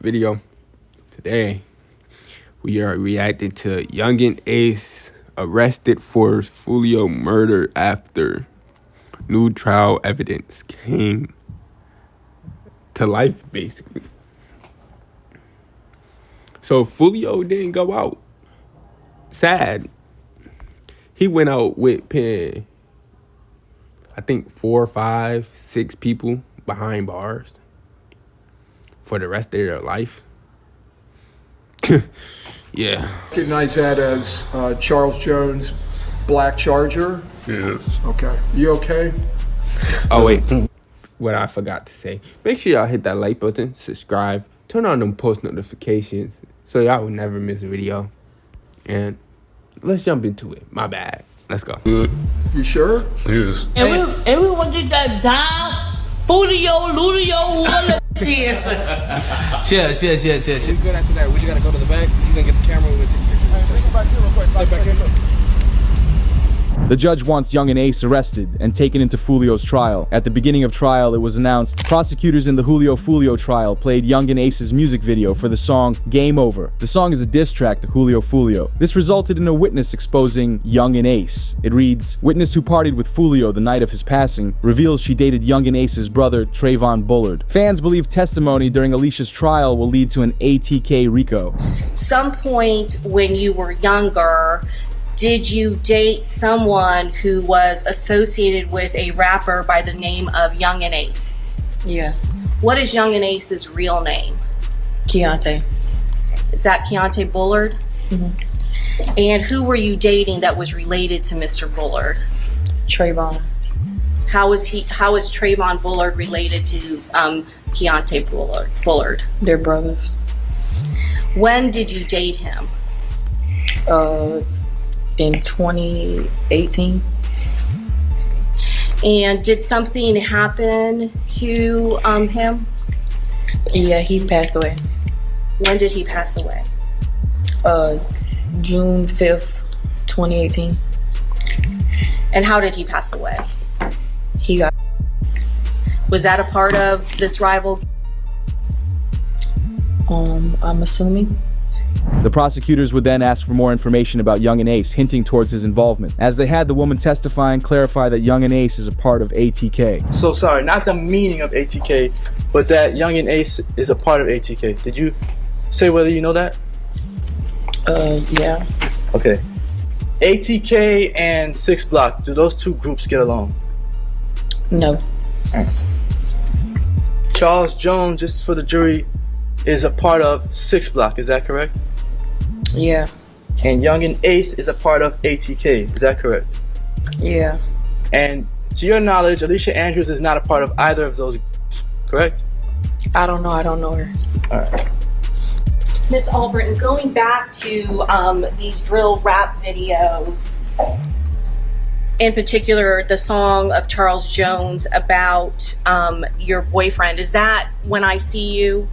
video. Today, we are reacting to Yungeen Ace arrested for Fulio murder after new trial evidence came to life, basically. So Fulio didn't go out. Sad. He went out with pen, I think 4, 5, 6 people behind bars for the rest of their life. Yeah. Recognize that as Charles Jones' black Charger? Yes. Okay. You okay? Oh, wait. What I forgot to say. Make sure y'all hit that like button, subscribe, turn on them post notifications so y'all will never miss a video. And let's jump into it. My bad. Let's go. Good. You sure? Yes. Everyone get that down. Fulio, Ludio, whatever it is. Chill. We good after that. We just gotta go to the back. You gonna get the camera. We'll take pictures. Come back here real quick. Sit back here. The judge wants Yungeen Ace arrested and taken into Fulio's trial. At the beginning of trial, it was announced prosecutors in the Julio Fulio trial played Yungeen Ace's music video for the song Game Over. The song is a diss track to Julio Fulio. This resulted in a witness exposing Yungeen Ace. It reads, "Witness who partied with Fulio the night of his passing reveals she dated Yungeen Ace's brother Trayvon Bullard." Fans believe testimony during Alicia's trial will lead to an ATK RICO. Some point when you were younger, did you date someone who was associated with a rapper by the name of Yungeen Ace? Yeah. What is Yungeen Ace's real name? Keontae. Is that Keontae Bullard? Mm-hmm. And who were you dating that was related to Mr. Bullard? Trayvon. How is Trayvon Bullard related to Keontae Bullard? They're brothers. When did you date him? In 2018. And did something happen to him? Yeah, he passed away. When did he pass away? June 5th, 2018. And how did he pass away? He got... Was that a part of this rival? I'm assuming. The prosecutors would then ask for more information about Yungeen Ace, hinting towards his involvement. As they had the woman testify and clarify that Yungeen Ace is a part of ATK. So sorry, not the meaning of ATK, but that Yungeen Ace is a part of ATK. Did you say whether you know that? Yeah. Okay. ATK and 6 Block, do those two groups get along? No. Charles Jones, just for the jury, is a part of 6 Block, is that correct? Yeah. And Yungeen Ace is a part of ATK, is that correct? Yeah. And to your knowledge, Alicia Andrews is not a part of either of those groups, correct? I don't know her. Alright. Miss Albritton, going back to these drill rap videos, in particular the song of Charles Jones about your boyfriend, is that When I See You?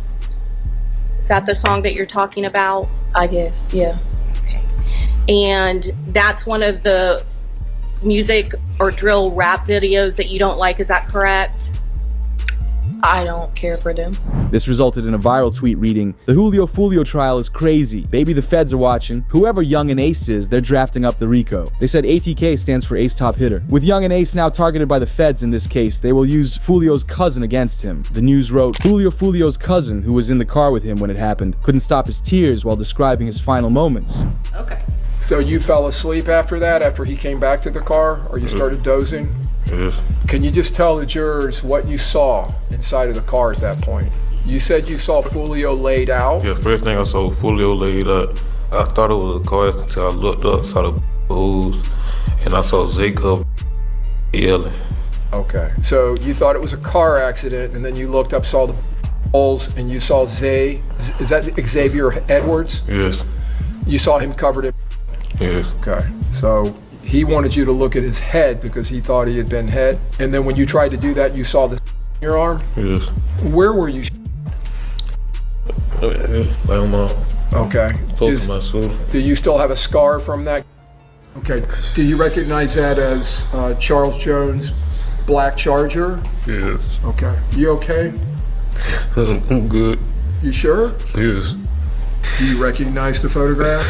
Is that the song that you're talking about? I guess, yeah. Okay. And that's one of the music or drill rap videos that you don't like, is that correct? I don't care for them. This resulted in a viral tweet reading, "The Julio Fulio trial is crazy. Baby, the feds are watching. Whoever Yungeen Ace is, they're drafting up the RICO." They said ATK stands for Ace Top Hitter. With Yungeen Ace now targeted by the feds in this case, they will use Fulio's cousin against him. The news wrote, Julio Fulio's cousin, who was in the car with him when it happened, couldn't stop his tears while describing his final moments. Okay. So you fell asleep after that, after he came back to the car, or you started dozing? Yes. Can you just tell the jurors what you saw inside of the car at that point? You said you saw Fulio laid out? Yeah, first thing I saw Fulio laid out. I thought it was a car until I looked up, saw the booze, and I saw Jacob yelling. Okay, so you thought it was a car accident, and then you looked up, saw the holes, and you saw Zay. Is that Xavier Edwards? Yes. You saw him covered in... Yes. Okay, so he wanted you to look at his head because he thought he had been hit, and then when you tried to do that, you saw the in your arm? Yes. Where were you? Like on my... Okay. Close to my shoulder. Do you still have a scar from that? Okay. Do you recognize that as Charles Jones' black Charger? Yes. Okay. You okay? I'm good. You sure? Yes. Do you recognize the photograph?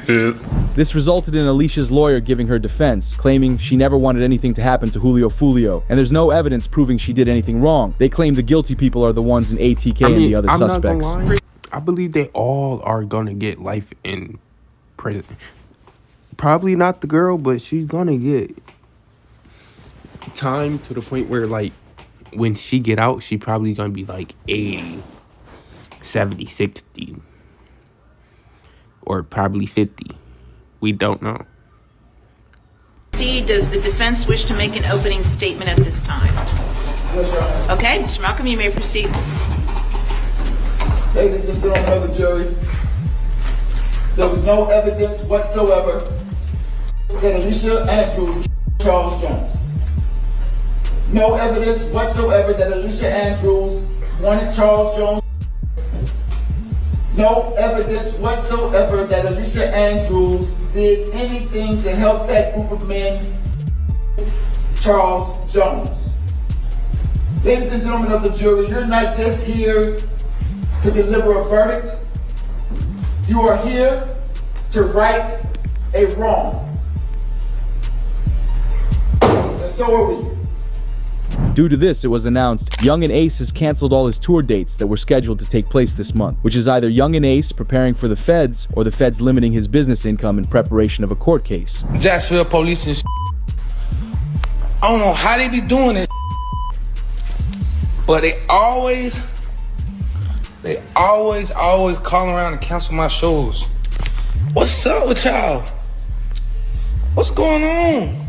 Yes. This resulted in Alicia's lawyer giving her defense, claiming she never wanted anything to happen to Julio Fulio, and there's no evidence proving she did anything wrong. They claim the guilty people are the ones in ATK and the other suspects. Not gonna lie. I believe they all are gonna get life in prison. Probably not the girl, but she's gonna get time to the point where, like, when she get out, she probably gonna be like 80, 70, 60. Or probably 50. We don't know. Does the defense wish to make an opening statement at this time? Okay, Mr. Malcolm, you may proceed. Ladies and gentlemen of the jury, there was no evidence whatsoever that Alicia Andrews killed Charles Jones. No evidence whatsoever that Alicia Andrews wanted Charles Jones. No evidence whatsoever that Alicia Andrews did anything to help that group of men, Charles Jones. Ladies and gentlemen of the jury, you're not just here to deliver a verdict. You are here to right a wrong. And so are we. Due to this, it was announced Yungeen Ace has canceled all his tour dates that were scheduled to take place this month, which is either Yungeen Ace preparing for the feds or the feds limiting his business income in preparation of a court case. Jacksonville police and I don't know how they be doing this, but they always call around and cancel my shows. What's up with y'all? What's going on?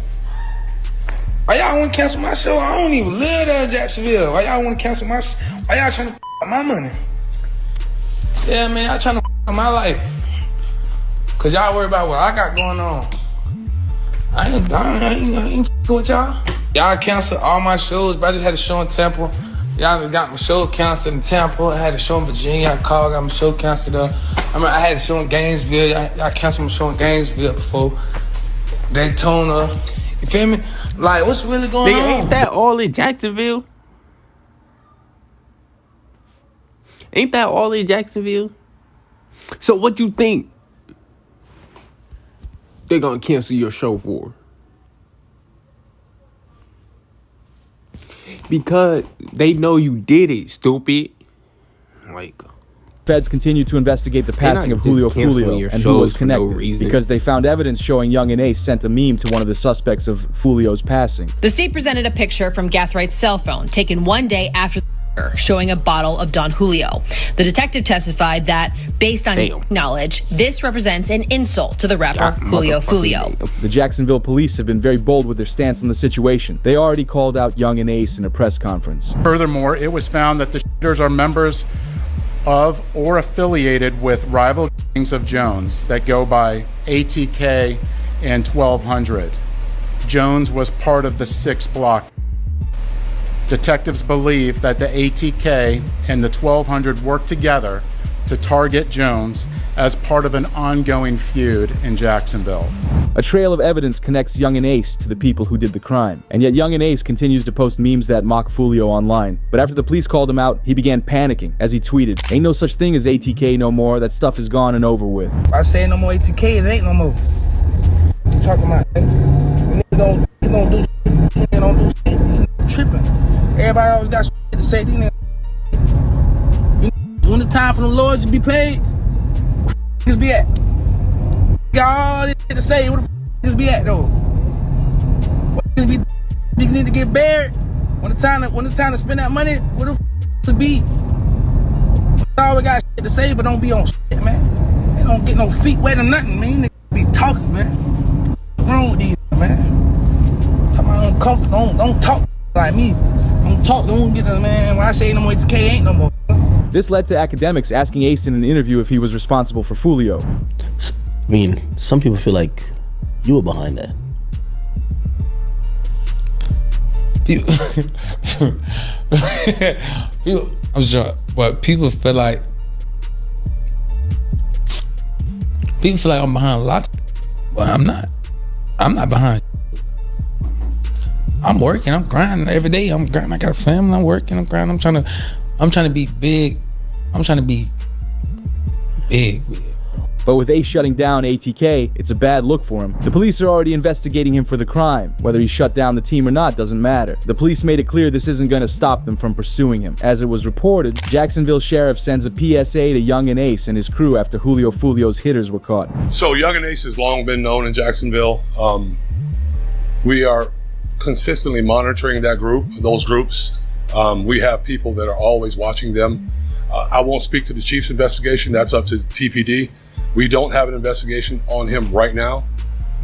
Why y'all want to cancel my show? I don't even live there in Jacksonville. Why y'all want to cancel my show? Why y'all trying to my money? Yeah, man, y'all trying to my life. Cause y'all worry about what I got going on. I ain't with y'all. Y'all canceled all my shows, but I just had a show in Temple. Y'all got my show canceled in Tampa. I had a show in Virginia. I called, got my show canceled up. I had a show in Gainesville. Y'all canceled my show in Gainesville before. Daytona. You feel me? Like, what's really going on? Ain't that all in Jacksonville? Ain't that all in Jacksonville? So what you think they're gonna cancel your show for? Because they know you did it, stupid. Like, Feds continue to investigate the passing of Julio Fulio and who was connected, because they found evidence showing Yungeen Ace sent a meme to one of the suspects of Fulio's passing. The state presented a picture from Gathrigh's cell phone taken one day after the showing a bottle of Don Julio. The detective testified that, based on knowledge, this represents an insult to the rapper Julio Fulio. The Jacksonville police have been very bold with their stance on the situation. They already called out Yungeen Ace in a press conference. Furthermore, it was found that the shooters are members of or affiliated with rival gangs of Jones that go by ATK and 1200. Jones was part of the 6 block. Detectives believe that the ATK and the 1200 worked together to target Jones as part of an ongoing feud in Jacksonville. A trail of evidence connects Yungeen Ace to the people who did the crime, and yet Yungeen Ace continues to post memes that mock Fulio online. But after the police called him out, he began panicking as he tweeted, "Ain't no such thing as ATK no more, that stuff is gone and over with." If I say no more ATK, it ain't no more. What you talking about? Niggas don't do shit. Niggas don't do shit. Niggas tripping. Everybody always got shit to say. These niggas. When the time for the lawyers to be paid, where niggas be at? Got all this shit to say. Where the niggas be at though? Niggas need to get buried. When the time to spend that money, where the niggas be? Always got shit to say, but don't be on shit, man. They don't get no feet wet or nothing, man. Niggas be talking, man. What's wrong with these, man? Talking about don't talk like me. Don't get the man. When I say no more ATK, ain't no more. This led to academics asking Ace in an interview if he was responsible for Fulio. I mean, some people feel like you were behind that. I'm sure, but people feel like I'm behind a lot, but I'm not. I'm not behind. I'm working. I'm grinding every day. I'm grinding. I got a family. I'm working. I'm grinding. I'm trying to be big I'm trying to be big with it. But with Ace shutting down ATK, it's a bad look for him. The police are already investigating him for the crime. Whether he shut down the team or not doesn't matter. The police made it clear this isn't going to stop them from pursuing him. As it was reported, Jacksonville Sheriff sends a PSA to Yungeen Ace and his crew after Julio Fulio's hitters were caught. So Yungeen Ace has long been known in Jacksonville. We are consistently monitoring those groups. We have people that are always watching them. I won't speak to the chief's investigation. That's up to TPD. We don't have an investigation on him right now,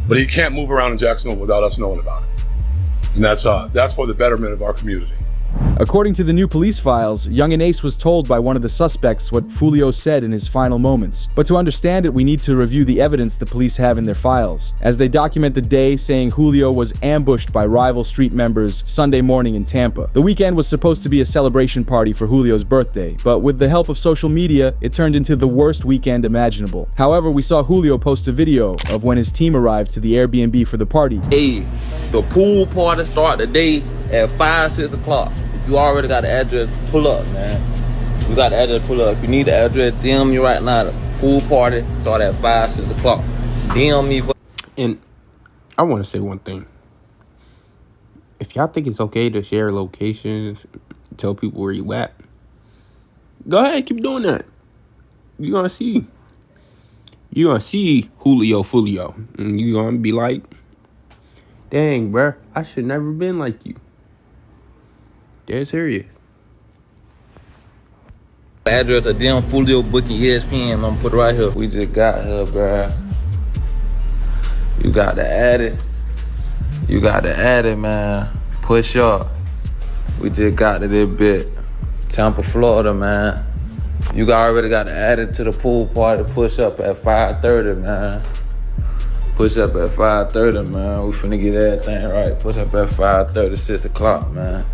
but he can't move around in Jacksonville without us knowing about it. And that's for the betterment of our community. According to the new police files, Yungeen Ace was told by one of the suspects what Fulio said in his final moments. But to understand it, we need to review the evidence the police have in their files, as they document the day saying Julio was ambushed by rival street members Sunday morning in Tampa. The weekend was supposed to be a celebration party for Julio's birthday, but with the help of social media, it turned into the worst weekend imaginable. However, we saw Julio post a video of when his team arrived to the Airbnb for the party. Hey, the pool party start the day at 5, 6 o'clock. If you already got the address, pull up, man. You got the address, pull up. If you need the address, DM me right now. The pool party start at 5, 6 o'clock. DM me. And I want to say one thing. If y'all think it's okay to share locations, tell people where you at, go ahead, keep doing that. You're gonna see Julio Fulio, and you're gonna be like, dang, bruh, I should never been like you. Dead serious. Address of DM Fulio booking ESPN. I'm gonna put it right here. We just got here, bruh. You got to add it. You got to add it, man. Push up. We just got to this bit. Tampa, Florida, man. You already got to add it to the pool party. Push up at 5:30, man. Push up at 5:30, man. We finna get everything right. Push up at 5:30, 6 o'clock, man.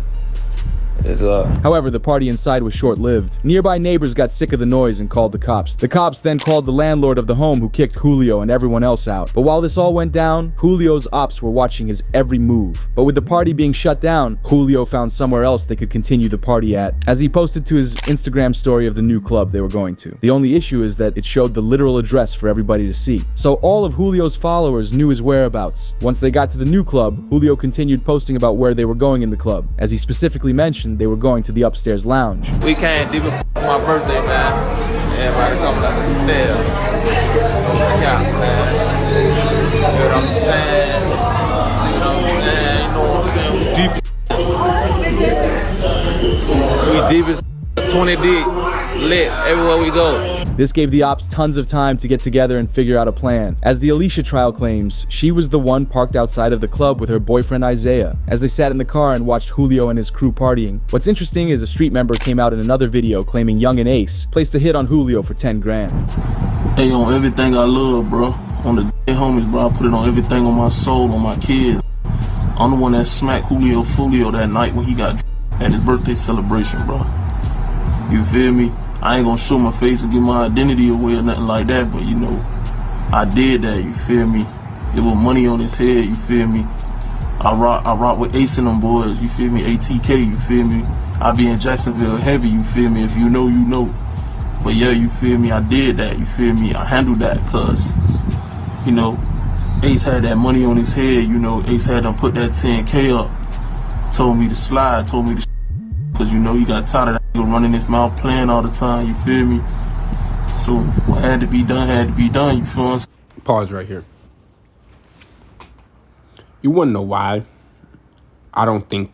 However, the party inside was short-lived. Nearby neighbors got sick of the noise and called the cops. The cops then called the landlord of the home who kicked Julio and everyone else out. But while this all went down, Julio's ops were watching his every move. But with the party being shut down, Julio found somewhere else they could continue the party at, as he posted to his Instagram story of the new club they were going to. The only issue is that it showed the literal address for everybody to see. So all of Julio's followers knew his whereabouts. Once they got to the new club, Julio continued posting about where they were going in the club. As he specifically mentioned, they were going to the upstairs lounge. We came deep for my birthday, man. Everybody coming up the stairs. Yeah, man. You know what I'm saying? You know what I'm saying? We deep as 20 deep. Lit everywhere we go. This gave the ops tons of time to get together and figure out a plan. As the Alicia trial claims, she was the one parked outside of the club with her boyfriend Isaiah, as they sat in the car and watched Julio and his crew partying. What's interesting is a street member came out in another video claiming Yungeen Ace placed a hit on Julio for 10 grand. Hey, on everything I love, bro. On the homies, bro, I put it on everything on my soul, on my kids. I'm the one that smacked Julio Fulio that night when he got at his birthday celebration, bro. You feel me? I ain't gonna show my face and give my identity away or nothing like that, but you know, I did that, you feel me? It was money on his head, you feel me? I rock with Ace and them boys, you feel me? ATK, you feel me? I be in Jacksonville heavy, you feel me? If you know, you know. But yeah, you feel me? I did that, you feel me? I handled that, cause, you know, Ace had that money on his head, you know, Ace had them put that 10K up, told me to slide, told me to cause you know he got tired of that nigga running his mouth playing all the time, you feel me? So what had to be done, you feel what I'm saying? Pause right here. You wanna know why I don't think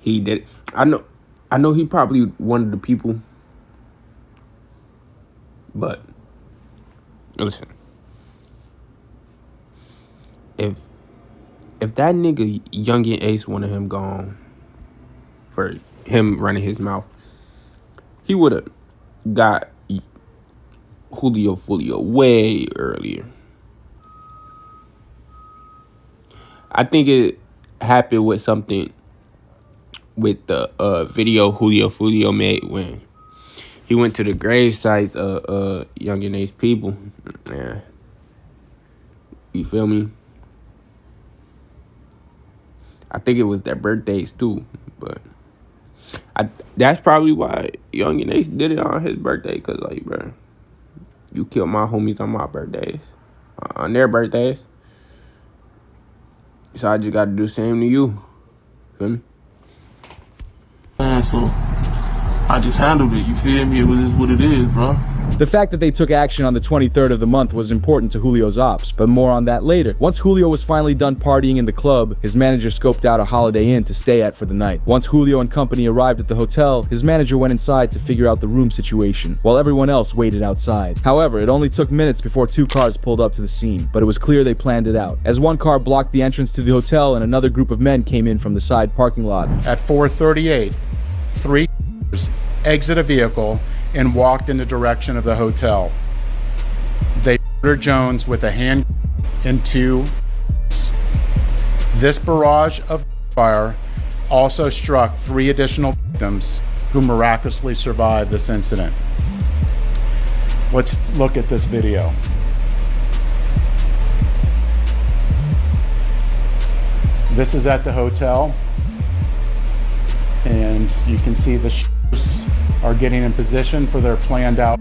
he did it? I know he probably one of the people, but listen, if that nigga Yungeen Ace wanted him gone for him running his mouth, he would have got Julio Fulio way earlier. I think it happened with something with the video Julio Fulio made when he went to the grave sites of Yungeen Ace people. Yeah. You feel me? I think it was their birthdays too, but That's probably why Yungeen Ace did it on his birthday. Cause like, bro, you killed my homies on my birthdays, on their birthdays. So I just got to do the same to you. Feel me? Man, so I just handled it. You feel me? It is what it is, bro. The fact that they took action on the 23rd of the month was important to Julio's ops, but more on that later. Once Julio was finally done partying in the club, his manager scoped out a Holiday Inn to stay at for the night. Once Julio and company arrived at the hotel, his manager went inside to figure out the room situation, while everyone else waited outside. However, it only took minutes before 2 cars pulled up to the scene, but it was clear they planned it out, as one car blocked the entrance to the hotel and another group of men came in from the side parking lot. At 4:38, 3 cars exit a vehicle and walked in the direction of the hotel. They murdered Jones with a hand and 2. This barrage of fire also struck 3 additional victims who miraculously survived this incident. Let's look at this video. This is at the hotel, and you can see the shooters are getting in position for their planned out.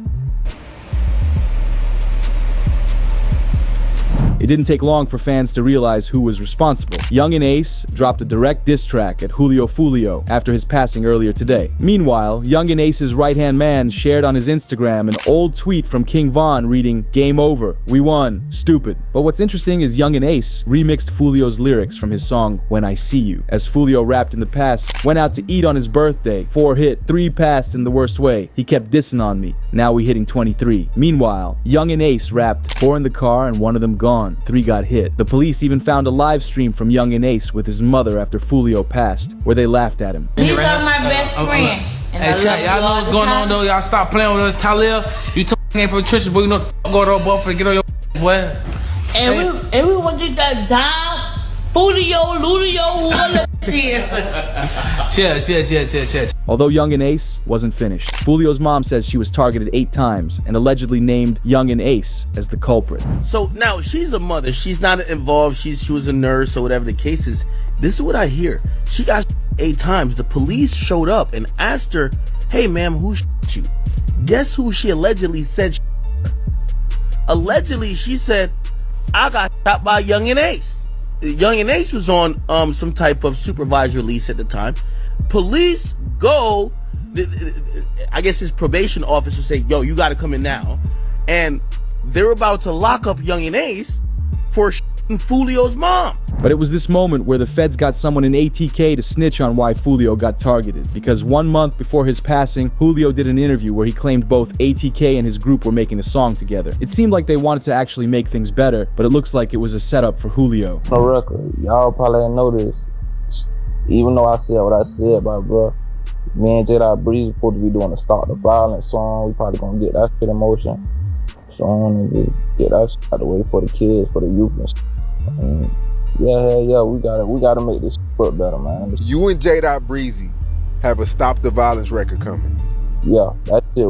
It didn't take long for fans to realize who was responsible. Yungeen Ace dropped a direct diss track at Julio Fulio after his passing earlier today. Meanwhile, Yungeen Ace's right-hand man shared on his Instagram an old tweet from King Von reading, "Game over, we won, stupid." But what's interesting is Yungeen Ace remixed Fulio's lyrics from his song When I See You. As Fulio rapped in the past, went out to eat on his birthday, 4 hit, 3 passed in the worst way. He kept dissing on me, now we hitting 23. Meanwhile, Yungeen Ace rapped, 4 in the car and 1 of them gone. 3 got hit. The police even found a live stream from Yungeen Ace with his mother after Fulio passed, where they laughed at him. These are my best friends. Hey, chat, y'all know what's going on though. Y'all stop playing with us, Khalil. You took game for the churches, but you know the go to boy for get on your boy. And we want you to down, Fulio, Ludio, whatever shit. Chill. Although Yungeen Ace wasn't finished, Fulio's mom says she was targeted 8 times and allegedly named Yungeen Ace as the culprit. So now she's a mother. She's not involved. She was a nurse or whatever the case is. This is what I hear. She got 8 times. The police showed up and asked her, "Hey, ma'am, who shot you?" Guess who she allegedly said? Allegedly, she said, "I got shot by Yungeen Ace." Yungeen Ace was on some type of supervised release at the time. Police go, I guess his probation officer say, "Yo, you got to come in now," and they're about to lock up Yungeen Ace for shooting Fulio's mom. But it was this moment where the feds got someone in ATK to snitch on why Fulio got targeted, because 1 month before his passing, Julio did an interview where he claimed both ATK and his group were making a song together. It seemed like they wanted to actually make things better, but it looks like it was a setup for Julio. No record. Y'all probably didn't know this. Even though I said what I said, bro, me and J.Dot Breeze supposed to be doing a Stop the Violence song. We probably gonna get that shit in motion. So I'm gonna just get that shit out the way for the kids, for the youth and shit. And yeah, we gotta make this look better, man. You and J.Dot Breezy have a Stop the Violence record coming. Yeah, that shit,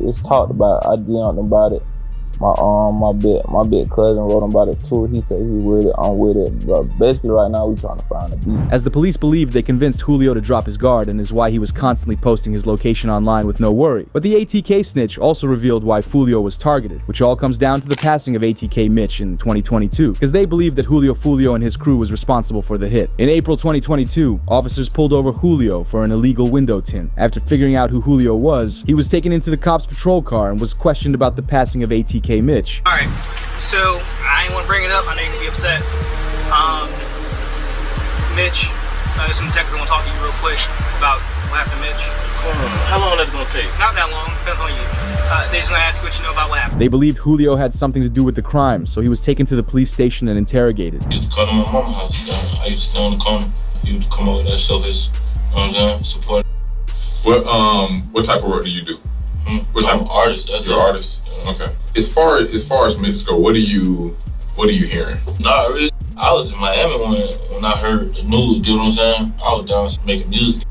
it's talked about. I DM'd him about it. My big cousin wrote him about it too. He said he with it, I'm with it. But basically right now we trying to find a beat. As the police believed, they convinced Julio to drop his guard, and is why he was constantly posting his location online with no worry. But the ATK snitch also revealed why Fulio was targeted, which all comes down to the passing of ATK Mitch in 2022, because they believed that Julio Fulio and his crew was responsible for the hit. In April 2022, officers pulled over Julio for an illegal window tint. After figuring out who Julio was, he was taken into the cops' patrol car and was questioned about the passing of ATK Mitch. Alright, so I ain't want to bring it up. I know you're going to be upset. Mitch, there's some texts I want to talk to you real quick about what happened to Mitch. How long that's going to take? Not that long. Depends on you. They just going to ask what you know about what happened. They believed Julio had something to do with the crime, so he was taken to the police station and interrogated. I used to come to my mama's house. I used to stay on the corner. He would come over there, show his support. What type of work do you do? I'm an artist. You're an artist. Okay. As far as Mitch go, what are you hearing? Nah, really. I was in Miami when I heard the news. You know what I'm saying? I was down making music,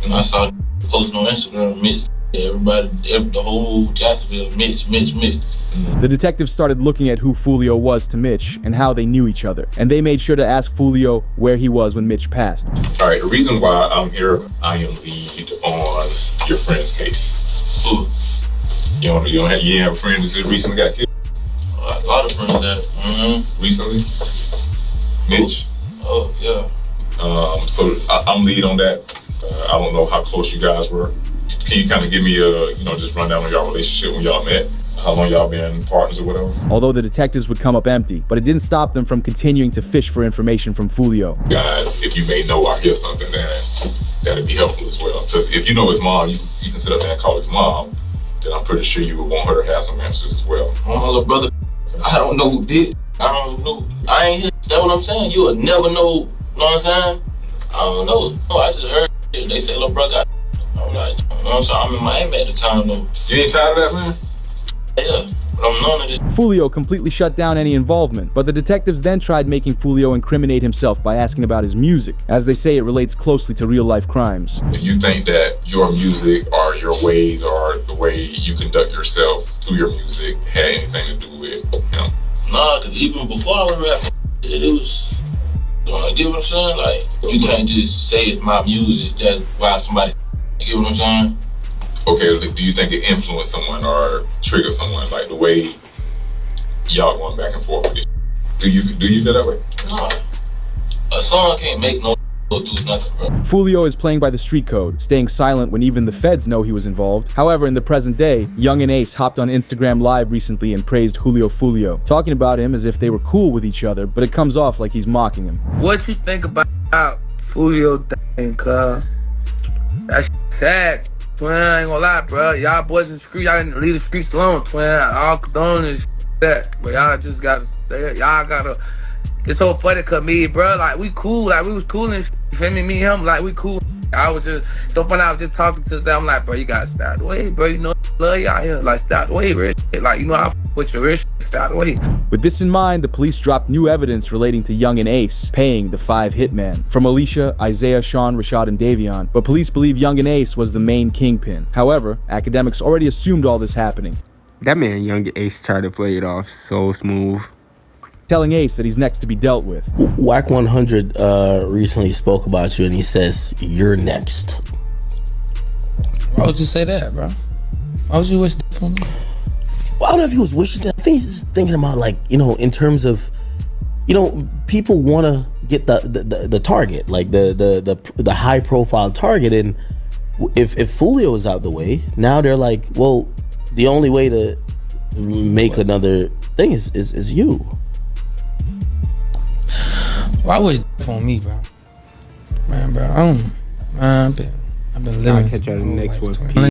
and I saw posting on Instagram. Mitch Everybody, the whole Jacksonville, Mitch. The detectives started looking at who Fulio was to Mitch and how they knew each other, and they made sure to ask Fulio where he was when Mitch passed. All right, the reason why I'm here, I am lead on your friend's case. Ooh. You ain't have a friend that recently got killed? A lot of friends that, Recently? Mitch? Oh, yeah. So I'm lead on that. I don't know how close you guys were. Can you kind of give me just run down on y'all relationship when y'all met? How long y'all been partners or whatever? Although the detectives would come up empty, but it didn't stop them from continuing to fish for information from Fulio. Guys, if you may know or hear something, that'd be helpful as well. Because if you know his mom, you can sit up there and call his mom, then I'm pretty sure you would want her to have some answers as well. Oh, my little brother, I don't know who did. I don't know. I ain't here. That's what I'm saying. You will never know. You know what I'm saying? I don't know. No, I just heard it. They say little brother. I'm like, you know what I'm saying? I'm in Miami at the time though. You ain't tired of that, man? Yeah, but I'm none of this. Fulio completely shut down any involvement, but the detectives then tried making Fulio incriminate himself by asking about his music. As they say, it relates closely to real-life crimes. If you think that your music or your ways or the way you conduct yourself through your music had anything to do with him? Nah, because even before I was rapping, it was, you know, you get what I'm saying? Like, you can't just say it's my music, that's why somebody, you get what I'm saying? Okay, do you think it influenced someone or triggered someone, like the way y'all going back and forth with it? Do you feel that way? No. A song can't make no do nothing, bro. Fulio is playing by the street code, staying silent when even the feds know he was involved. However, in the present day, Yungeen Ace hopped on Instagram Live recently and praised Julio Fulio, talking about him as if they were cool with each other, but it comes off like he's mocking him. What you think about Fulio thing, cuz? That's sad. Twin, I ain't gonna lie, bro. Y'all boys in the street, y'all didn't leave the streets alone, twin. All condone is that. But y'all just gotta stay. Y'all gotta. It's so funny, cause me, bro, like we cool, like we was cool and you feel me? Me and him, like we cool. I was just, so funny, I was just talking to them. I'm like, bro, you gotta stop the way, bro. You know, love y'all here. Like, stop the way, real shit. Like, you know, I with your real shit, stop the way. With this in mind, the police dropped new evidence relating to Yungeen Ace paying the 5 hitmen from Alicia, Isaiah, Sean, Rashad, and Davion. But police believe Yungeen Ace was the main kingpin. However, academics already assumed all this happening. That man, Yungeen Ace, tried to play it off so smooth, telling Ace that he's next to be dealt with. Whack 100 recently spoke about you and he says, you're next. Why would you say that, bro? Why would you wish that for me? Well, I don't know if he was wishing that. I think he's just thinking about, like, you know, in terms of, you know, people want to get the target, like the high profile target. And if Fulio is out the way, now they're like, well, the only way to make another thing is you. Why wish that on me, bro? Man, bro, I've been living. I'll catch you on the next one.